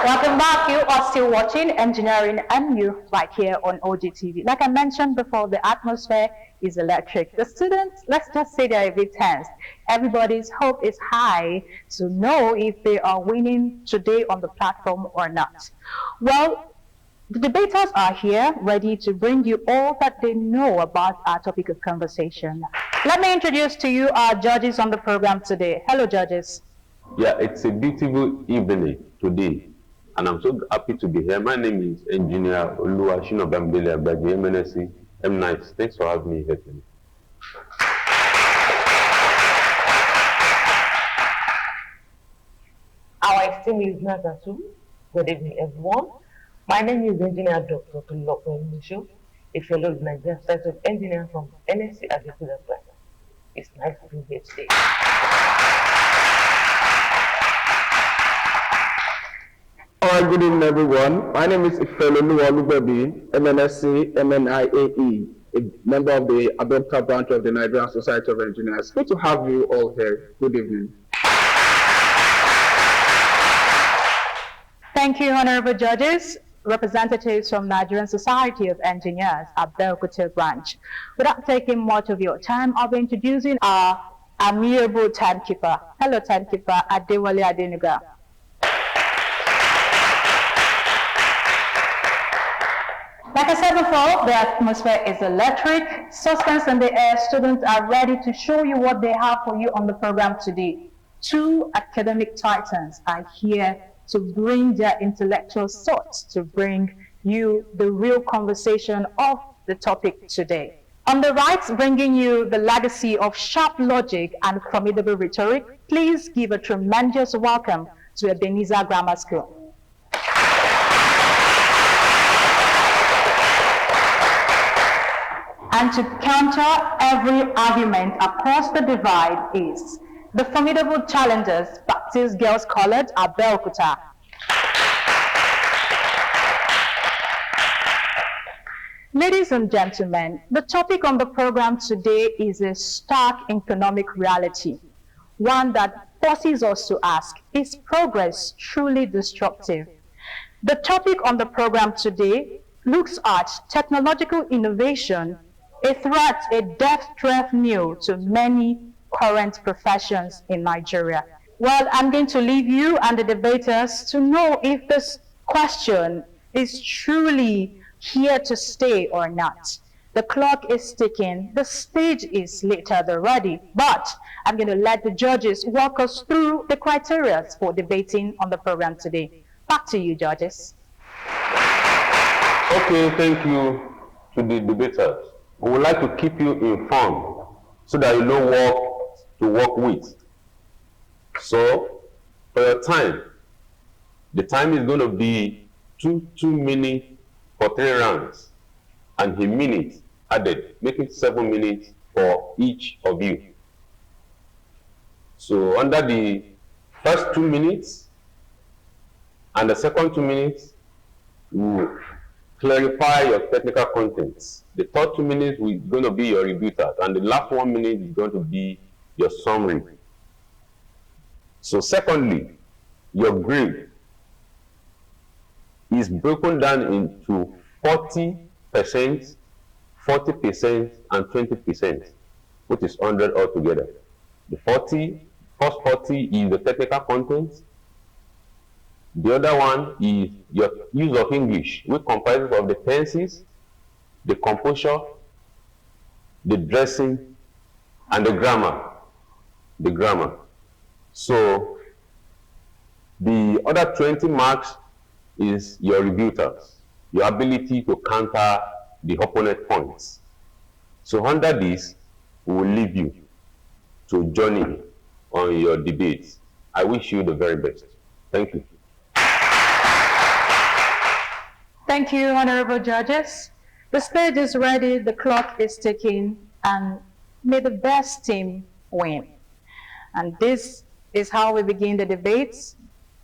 Welcome back. You are still watching Engineering and You right here on OGTV. Like I mentioned before, the atmosphere is electric. The students, let's just say they're a bit tense. Everybody's hope is high to know if they are winning today on the platform or not. Well, the debaters are here ready to bring you all that they know about our topic of conversation. Let me introduce to you our judges on the program today. Hello, judges. Yeah, it's a beautiful evening today, and I'm so happy to be here. My name is Engineer Oluwashino Bambele Agbaji, MNSC. I'm nice. Thanks for having me here today. Our esteemed listeners too. Good evening, everyone. My name is Engineer Dr. Tolulope Misho, a fellow of Nigeria State of Engineer from NSC Agriculture. It's nice to be here today. Alright, good evening, everyone. My name is Ifelolu Olubebi, MNSC, MNIAE, a member of the Abemka branch of the Nigerian Society of Engineers. Good to have you all here. Good evening. Thank you, honorable judges, representatives from Nigerian Society of Engineers at Belkote branch. Without taking much of your time, I'll be introducing our amiable timekeeper. Hello, timekeeper Adewale Adenuga. Like I said before, the atmosphere is electric, suspense in the air. Students are ready to show you what they have for you on the program today. Two academic titans are here to bring their intellectual thoughts, to bring you the real conversation of the topic today. On the right, bringing you the legacy of sharp logic and formidable rhetoric, please give a tremendous welcome to Ebenezer Grammar School. And to counter every argument across the divide is the formidable challengers, Baptist Girls College at Belkuta. Ladies and gentlemen, the topic on the program today is a stark economic reality, one that forces us to ask, is progress truly destructive? The topic on the program today looks at technological innovation, a threat, a death threat new to many current professions in Nigeria. Well, I'm going to leave you and the debaters to know if this question is truly here to stay or not. The clock is ticking, the stage is littered already, but I'm going to let the judges walk us through the criteria for debating on the program today. Back to you, judges. Okay, thank you to the debaters. We would like to keep you informed so that you know what to work with. So, for your time, the time is going to be 2 minutes for 3 rounds and a minute added, making 7 minutes for each of you. So, under the first 2 minutes and the second 2 minutes, you clarify your technical contents. The third 2 minutes is going to be your rebuttal, and the last 1 minute is going to be your summary. So secondly, your grade is broken down into 40%, 40%, and 20%, which is 100 altogether. The first 40 is the technical content. The other one is your use of English, which comprises of the tenses, the composure, the dressing, and the grammar. So the other 20 marks is your rebuttals, your ability to counter the opponent points. So under this, we will leave you to journey on your debates. I wish you the very best. Thank you. Thank you, honorable judges. The stage is ready, the clock is ticking, and may the best team win. And this is how we begin the debates.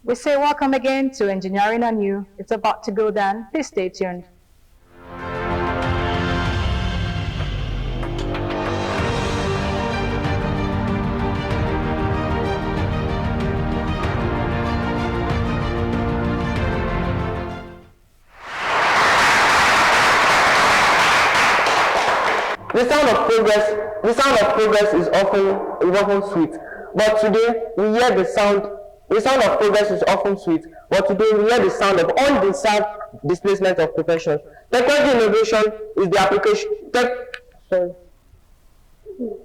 We say welcome again to Engineering on You. It's about to go down. Please stay tuned. The sound of progress is often sweet, but today we hear the sound of progress is often sweet, but today we hear the sound of undeserved displacement of professions. Technology innovation is the application.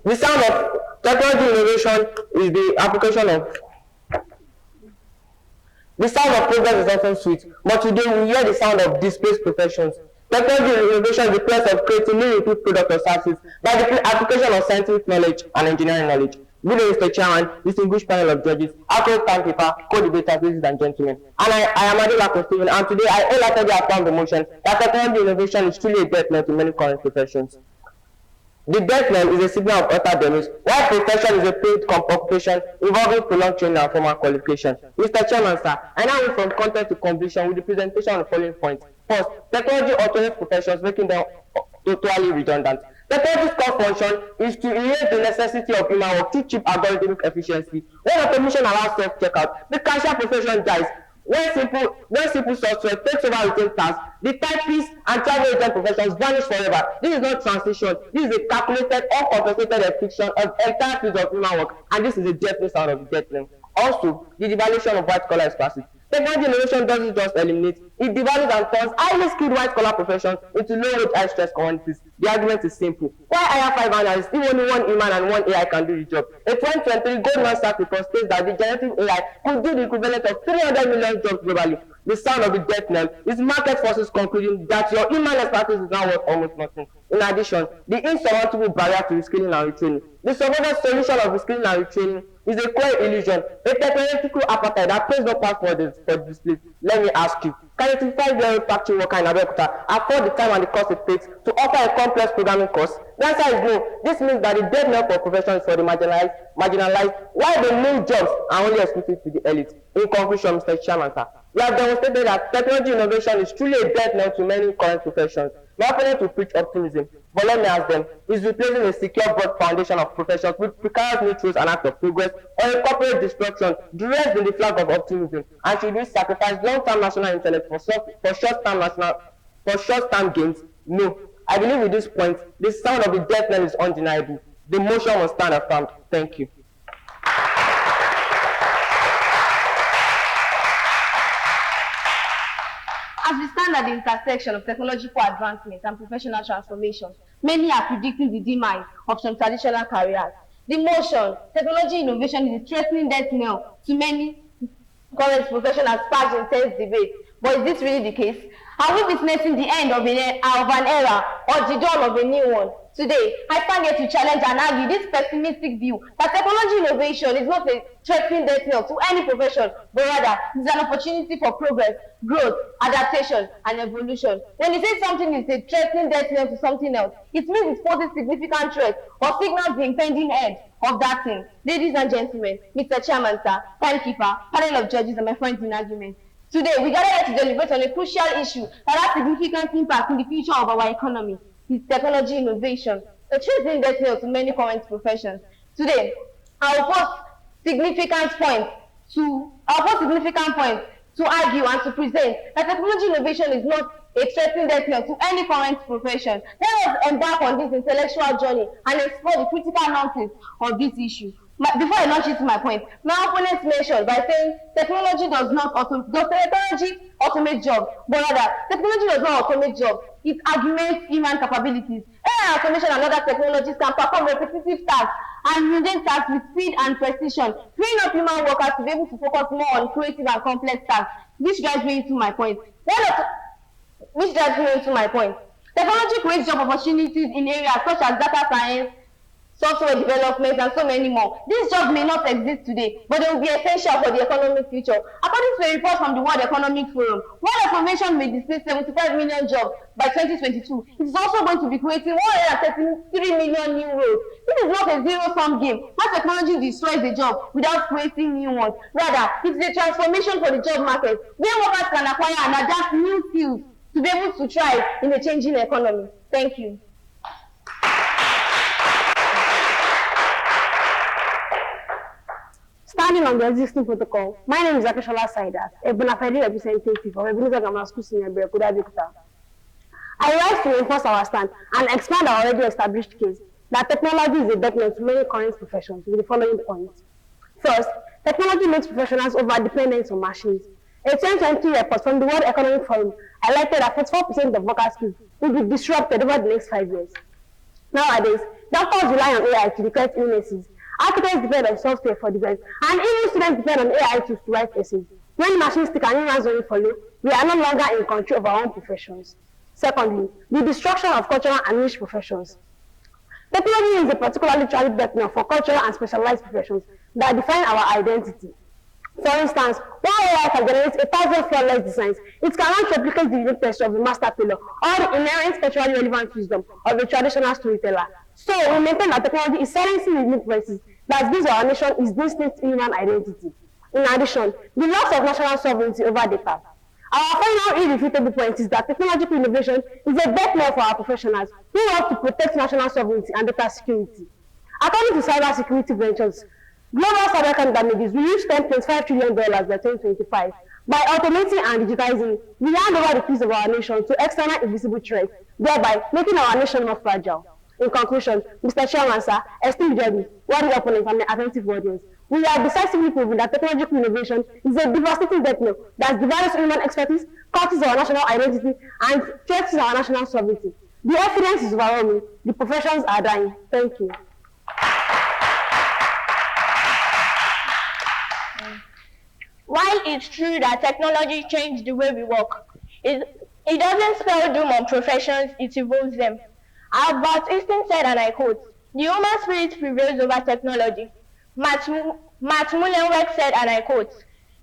The sound of technology innovation is the application of. The sound of progress is often sweet, but today we hear the sound of displaced professions. Technology innovation is the process of creating new improved products or services by the application of scientific knowledge and engineering knowledge. Good day, Mr. Chairman, distinguished panel of judges, active timekeeper, co-debaters, ladies and gentlemen. And I am Adelako Stephen, and today I wholeheartedly affirm the motion that technology innovation is truly a death knell to many current professions. The death knell is a signal of utter demise, while profession is a paid occupation involving prolonged training and formal qualification. Mr. Chairman, sir, I now move from content to completion with the presentation of the following points. First, technology automates professions, making them totally redundant. Technology's core function is to erase the necessity of human work through cheap algorithmic efficiency. When automation allows self-checkout, the cashier profession dies. When simple software takes over routine tasks, the typist and travel agent professions vanish forever. This is not transition. This is a calculated, uncompensated extinction of entire fields of human work, and this is a definite sound of death knell. Also, the devaluation of white-collar expertise. Technology innovation doesn't just eliminate, it devalues and turns highly skilled white-collar professions into low-wage, high-stress commodities. The argument is simple. Why hire 5 analysts if only one human and one AI can do the job? A 2023 Goldman Sachs report states that the generative AI could do the equivalent of 300 million jobs globally. The sound of the death knell is market forces concluding that your human expertise is now worth almost nothing. In addition, the insurmountable barrier to reskilling and retraining. The supposed solution of reskilling and retraining is a core illusion, a technological appetite that pays no path for display. Let me ask you, can a 55-year-old factory worker in Abeokuta afford the time and the cost it takes to offer a complex programming course? The answer is no. This means that the death knell for profession is for the marginalized, while the main jobs are only exclusive to the elite. In conclusion, Mr. Chairman, sir, we have demonstrated that technology innovation is truly a death knell to many current professions. My opponent will preach optimism, but let me ask them, is replacing a secure broad foundation of professions with precarious neutrals an act of progress, or a corporate destruction dressed in the flag of optimism? And should we sacrifice long-term national intellect for short-term gains? No. I believe with this point, the sound of the death knell is undeniable. The motion must stand affirmed. Thank you. As we stand at the intersection of technological advancement and professional transformation, many are predicting the demise of some traditional careers. The motion, technology innovation is a threatening death knell to many current professionals sparks intense debate. But is this really the case? Are we witnessing the end of an era or the dawn of a new one? Today, I stand here to challenge and argue this pessimistic view that technology innovation is not a threatening death knell to any profession, but rather it is an opportunity for progress, growth, adaptation, and evolution. When you say something is a threatening death knell to something else, it means it poses significant threat or signals the impending end of that thing. Ladies and gentlemen, Mr. Chairman, sir, timekeeper, panel of judges, and my friends in argument. Today, we gather here to deliberate on a crucial issue that has significant impact in the future of our economy. Is technology innovation, a threatening death knell to many current professions. Today, I will post significant points to argue and to present that technology innovation is not a threatening death knell to any current profession. Let us embark on this intellectual journey and explore the critical nuances of this issue. Before I launch into my point, my opponents mentioned by saying technology does technology automate jobs, but rather technology does not automate jobs. It augments human capabilities. AI automation and other technologies can perform repetitive tasks and mundane tasks with speed and precision, freeing up human workers to be able to focus more on creative and complex tasks. Which drives me into my point. Technology creates job opportunities in areas such as data science, software development, and so many more. These jobs may not exist today, but they will be essential for the economic future. According to a report from the World Economic Forum, world automation may displace 75 million jobs by 2022. It is also going to be creating 133 million new roles. This is not a zero-sum game, where technology destroys a job without creating new ones. Rather, it is a transformation for the job market, where workers can acquire and adapt new skills to be able to thrive in a changing economy. Thank you. Standing on the existing protocol, my name is Akeshola Saidat, a bona fide representative of Ebenezer Grammar School Senior Berekoda Abeokuta. I rise to reinforce our stand and expand our already established case that technology is a detriment to many current professions with the following points. First, technology makes professionals over-dependent on machines. A 2020 report from the World Economic Forum highlighted that 44% of worker skills will be disrupted over the next 5 years. Nowadays, doctors rely on AI to detect illnesses, architects depend on software for design, and even students depend on AI tools to write essays. When machines take and humans only follow, we are no longer in control of our own professions. Secondly, the destruction of cultural and niche professions. Technology is a particularly tragic death for cultural and specialized professions that define our identity. For instance, while AI can generate 1,000 flawless designs, it cannot replicate the unique texture of a master tailor or the inherent culturally relevant wisdom of a traditional storyteller. So, we maintain that technology is silencing the unique voices that gives our nation its distinct human identity. In addition, the loss of national sovereignty over data. Our final irrefutable point is that technological innovation is a death knell for our professionals who want to protect national sovereignty and data security. According to cyber security ventures, global cybercrime damages will reach $10.5 trillion by 2025. By automating and digitizing, we hand over the keys of our nation to external invisible threats, thereby making our nation more fragile. In conclusion, Mr. Chairman, sir, esteemed judges, worthy opponents, and attentive audience, we have decisively proven that technological innovation is a devastating death knell that devalues human expertise, curtails our national identity, and threatens our national sovereignty. The evidence is overwhelming. The professions are dying. Thank you. While it's true that technology changed the way we work, it doesn't spell doom on professions, it evolves them. Albert Einstein said, and I quote, "The human spirit prevails over technology." Matt Mullenweg said, and I quote,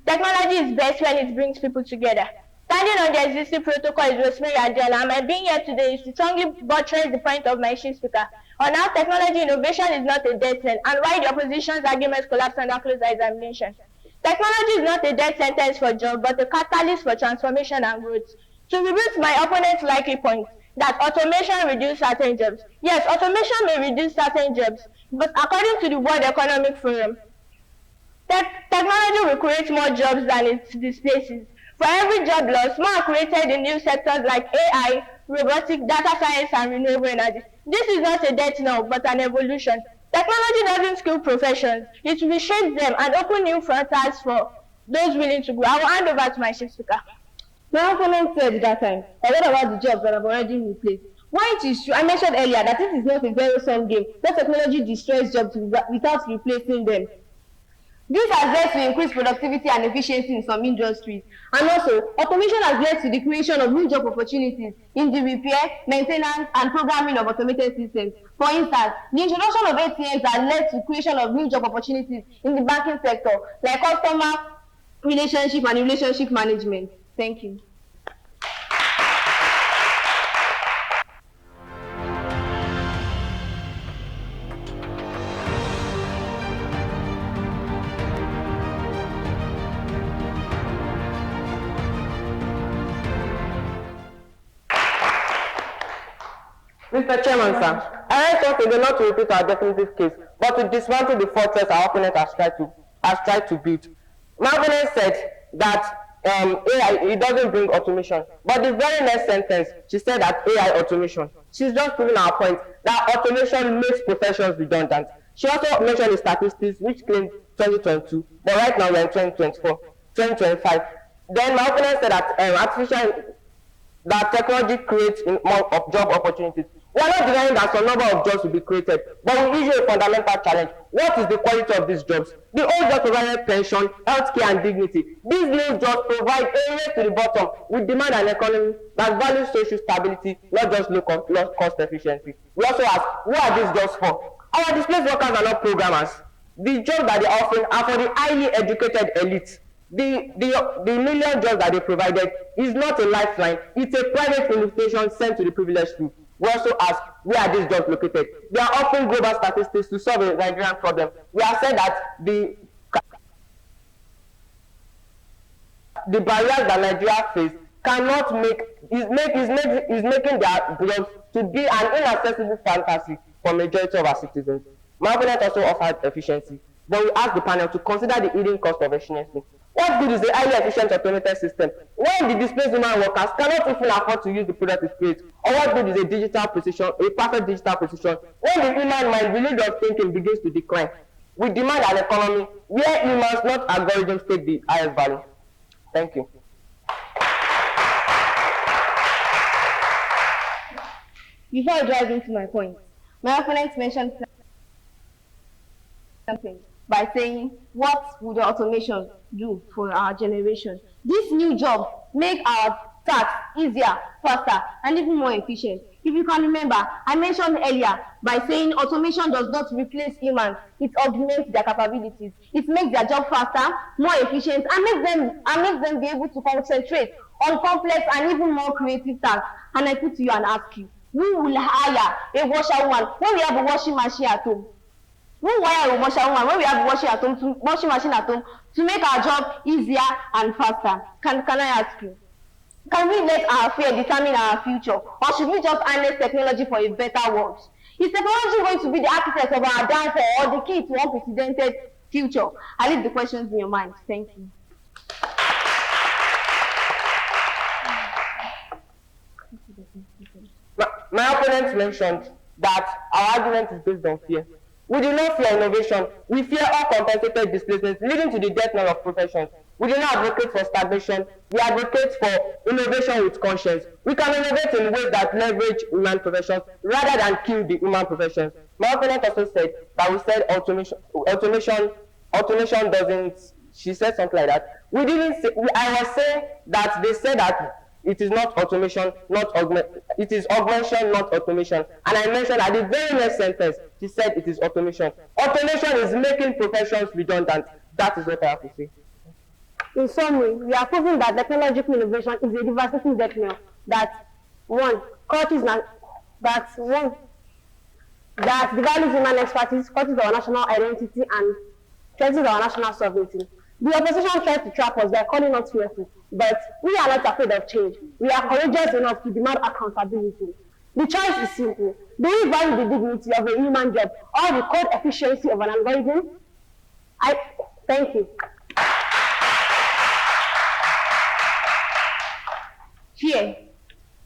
"Technology is best when it brings people together." Standing on the existing protocol is Rosemary Adela, and my being here today is to strongly buttress the point of my chief speaker on how technology innovation is not a death end and why the opposition's arguments collapse under closer examination. Technology is not a death sentence for job, but a catalyst for transformation and growth. To rebuke my opponent's likely point that automation reduces certain jobs. Yes, automation may reduce certain jobs, but according to the World Economic Forum, technology will create more jobs than it displaces. For every job loss, more are created in new sectors like AI, robotics, data science, and renewable energy. This is not a death knell, but an evolution. Technology doesn't kill professions, it reshapes them and opens new frontiers for those willing to grow. I will hand over to my chief speaker. My opponent said that time, I read about the jobs that have already been replaced. Why it is true, I mentioned earlier that it is not a zero-sum game, where technology destroys jobs without replacing them. This has led to increased productivity and efficiency in some industries. And also, automation has led to the creation of new job opportunities in the repair, maintenance, and programming of automated systems. For instance, the introduction of ATMs has led to creation of new job opportunities in the banking sector, like customer relationship and relationship management. Thank you. Mr. Chairman, sir, I write something not to repeat our definitive case, but to dismantle the fortress our opponent has tried to build. My opponent said that AI, it doesn't bring automation. But the very next sentence, she said that AI automation. She's just proving our point that automation makes professions redundant. She also mentioned the statistics which claimed 2022, but right now we're in 2024, 2025. Then my opponent said that that technology creates more job opportunities. We are not denying that some number of jobs will be created, but we issue a fundamental challenge. What is the quality of these jobs? The old jobs provided pension, healthcare, and dignity. These new jobs provide a race to the bottom. We demand an economy that values social stability, not just low cost efficiency. We also ask, who are these jobs for? Our displaced workers are not programmers. The jobs that they are offering are for the highly educated elite. The million jobs that they provided is not a lifeline. It's a private invitation sent to the privileged few. We also ask, where are these jobs located? They are offering global statistics to solve a Nigerian problem. We have said that the barriers that Nigeria faces cannot is making their jobs to be an inaccessible fantasy for majority of our citizens. My opponent also offered efficiency, but we ask the panel to consider the hidden cost of efficiency. What good is the highly efficient automated system when the displaced human workers cannot even afford to use the product it creates? Or what good is a digital precision, a perfect digital precision, when the human mind, the need of thinking begins to decline? We demand an economy where humans, not algorithms, take the highest value. Thank you. Before I dive into my point, my opponent mentioned something by saying, what would the automation do for our generation? This new job make our tasks easier, faster, and even more efficient. If you can remember, I mentioned earlier by saying automation does not replace humans, it augments their capabilities. It makes their job faster, more efficient, and makes them be able to concentrate on complex and even more creative tasks. And I put to you and ask you, who will hire a washerwoman when we have a washing machine at home? Who will hire a washerwoman when we have a washing machine at home to make our job easier and faster? Can I ask you? Can we let our fear determine our future, or should we just harness technology for a better world? Is technology going to be the architect of our downfall or the key to unprecedented future? I leave the questions in your mind. Thank you. My opponent mentioned that our argument is based on fear. We do not fear innovation. We fear uncompensated displacement, leading to the death knell of professions. We do not advocate for stagnation. We advocate for innovation with conscience. We can innovate in ways that leverage human professions rather than kill the human professions. My opponent also said that we said automation doesn't. She said something like that. We didn't say. I was saying that they said that it is not automation, not it is augmentation, not automation. And I mentioned at the very next sentence, she said it is automation. Automation is making professions redundant. That is what I have to say. In summary, we are proving that technological innovation is a devastating death knell that devalues human expertise, causes our national identity, and threatens our national sovereignty. The opposition tries to trap us by calling us fearful, but we are not afraid of change. We are courageous enough to demand accountability. The choice is simple. Do we value the dignity of a human job or the code efficiency of an algorithm? Thank you. Fear,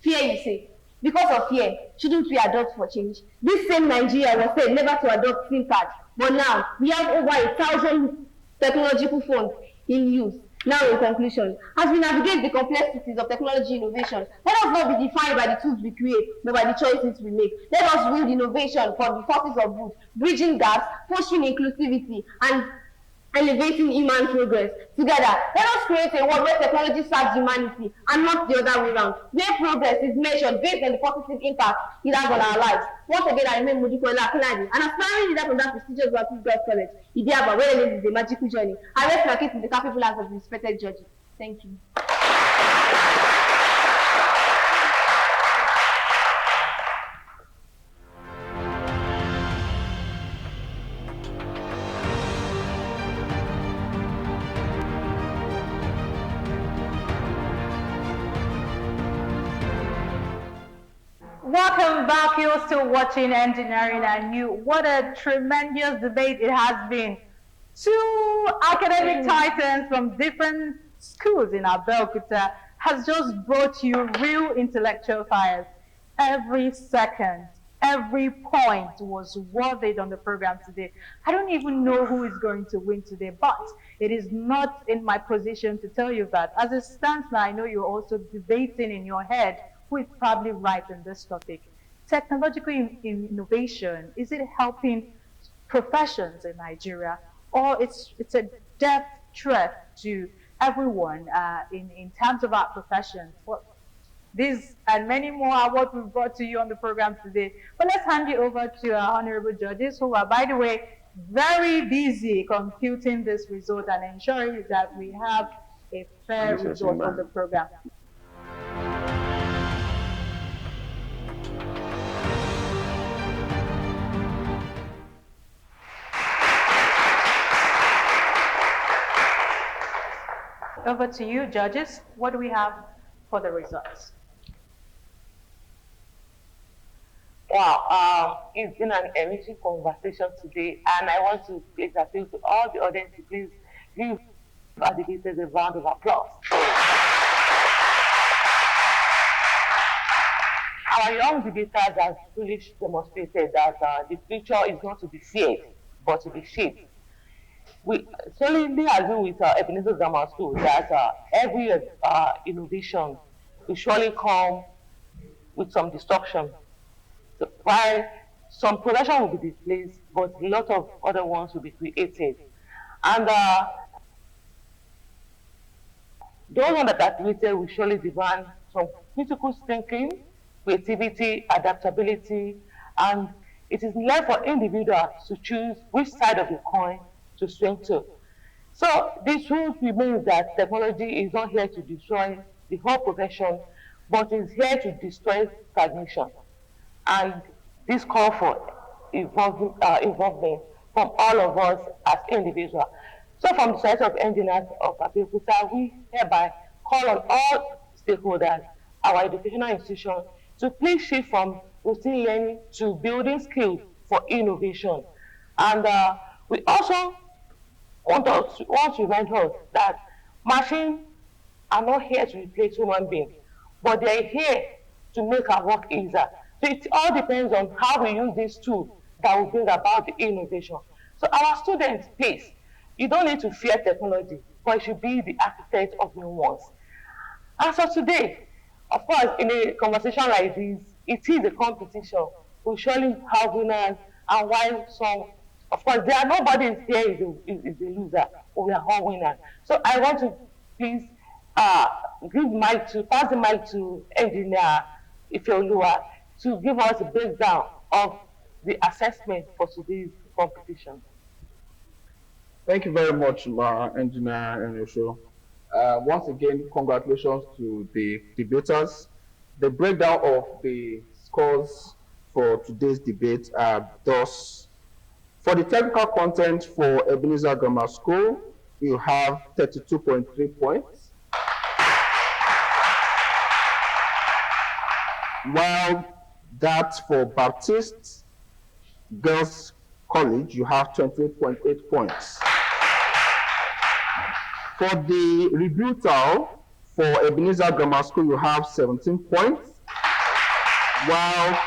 you say. Because of fear, shouldn't we adopt for change? This same Nigeria was said never to adopt SIM card, but now we have over 1,000 technological phones in use. Now, in conclusion, as we navigate the complexities of technology innovation, let us not be defined by the tools we create, but by the choices we make. Let us build innovation for the forces of good, bridging gaps, fostering inclusivity, and elevating human progress. Together, let us create a world where technology serves humanity and not the other way around, where progress is measured based on the positive impact it has on our lives. Once again, I remain Mudikola Akinadi, an aspiring leader from that prestigious Baptist Girls College. Idiaba, where it is a magical journey. I rest my case in the capable hands of the respected judges. Thank you. Welcome back. You're still watching Engineering and You. What a tremendous debate it has been. Two academic titans from different schools in Abeokuta has just brought you real intellectual fires. Every second, every point was worth it on the program today. I don't even know who is going to win today, but it is not in my position to tell you that. As it stands now, I know you're also debating in your head who is probably right in this topic. Technological innovation, is it helping professions in Nigeria, or it's a death threat to everyone in terms of our professions? Well, these and many more are what we've brought to you on the program today. But let's hand you over to our honorable judges, who are, by the way, very busy computing this result and ensuring that we have a fair result on the program. Over to you, judges. What do we have for the results? Wow, it's been an enriching conversation today, and I want to place appeal to all the audience to please our debaters a round of applause. Our young debaters have truly demonstrated that the future is not to be feared, but to be shaped. We solidly agree with Ebenezer Grammar School that every innovation will surely come with some disruption. So, while some production will be displaced, but a lot of other ones will be created. And those ones that are created will surely demand some critical thinking, creativity, adaptability, and it is left for individuals to choose which side of the coin to swing to. So this truth remains that technology is not here to destroy the whole profession, but is here to destroy stagnation. And this call for involvement from all of us as individuals. So from the side of engineers of Abeokuta, we hereby call on all stakeholders, our educational institutions, to please shift from routine learning to building skills for innovation. And we also want to remind us that machines are not here to replace human beings, but they are here to make our work easier. So it all depends on how we use these tools that will bring about the innovation. So our students, please, you don't need to fear technology, but you should be the architect of new ones. And so today, of course, in a conversation like this, it is a competition. We surely have winners, and while some, of course, there are nobody here is a loser. We are all winners. So I want to please pass the mic to engineer Ifeoluwa to give us a breakdown of the assessment for today's competition. Thank you very much, Engineer Enyosho. Once again, congratulations to the debaters. The breakdown of the scores for today's debate are thus: for the technical content for Ebenezer Grammar School, you have 32.3 points, while that for Baptist Girls College, you have 28.8 points. For the rebuttal for Ebenezer Grammar School, you have 17 points, while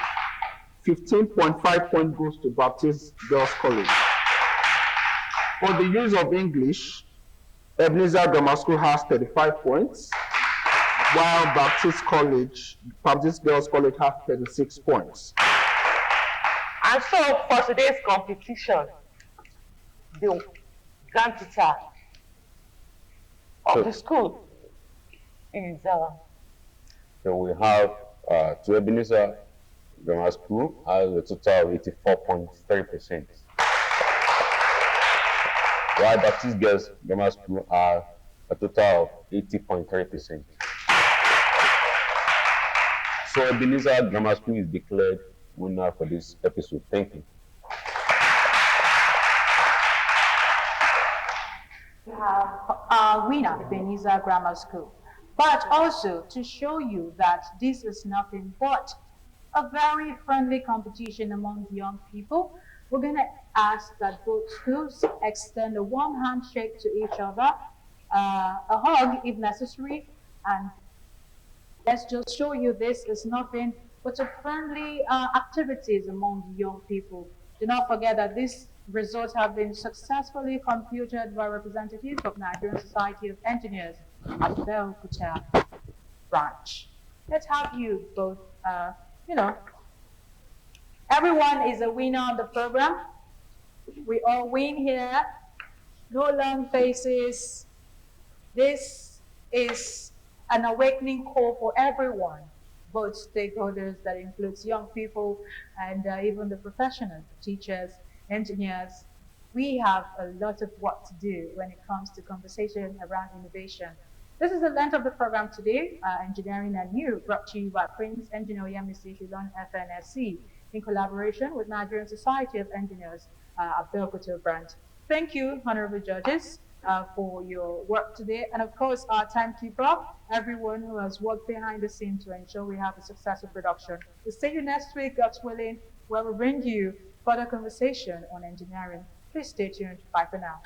15.5 points goes to Baptist Girls College. For the use of English, Ebenezer Grammar School has 35 points, while Baptist Girls College has 36 points. And so for today's competition, the grand teacher of the school is So we have to Ebenezer Grammar School has a total of 84.3%. While Baptist Girls Grammar School has a total of 80.3%. So Ebenezer Grammar School is declared winner for this episode. Thank you. We have our winner, Ebenezer Grammar School. But also to show you that this is nothing but a very friendly competition among young people, we're going to ask that both schools extend a warm handshake to each other, a hug if necessary, and let's just show you this is nothing but a friendly activities among the young people. Do not forget that these results have been successfully computed by representatives of Nigerian Society of Engineers at Abeokuta branch. Let's have you both, everyone is a winner on the program. We all win here. No long faces. This is an awakening call for everyone, both stakeholders that includes young people and even the professionals, teachers, engineers. We have a lot of work to do when it comes to conversation around innovation. This is the length of the program today, Engineering and You, brought to you by Prince Engineer Yemisi Shilon FNSC in collaboration with Nigerian Society of Engineers at Abeokuta branch. Thank you, honorable judges, for your work today. And of course, our timekeeper, everyone who has worked behind the scenes to ensure we have a successful production. We'll see you next week, God willing, where we'll bring you further conversation on engineering. Please stay tuned. Bye for now.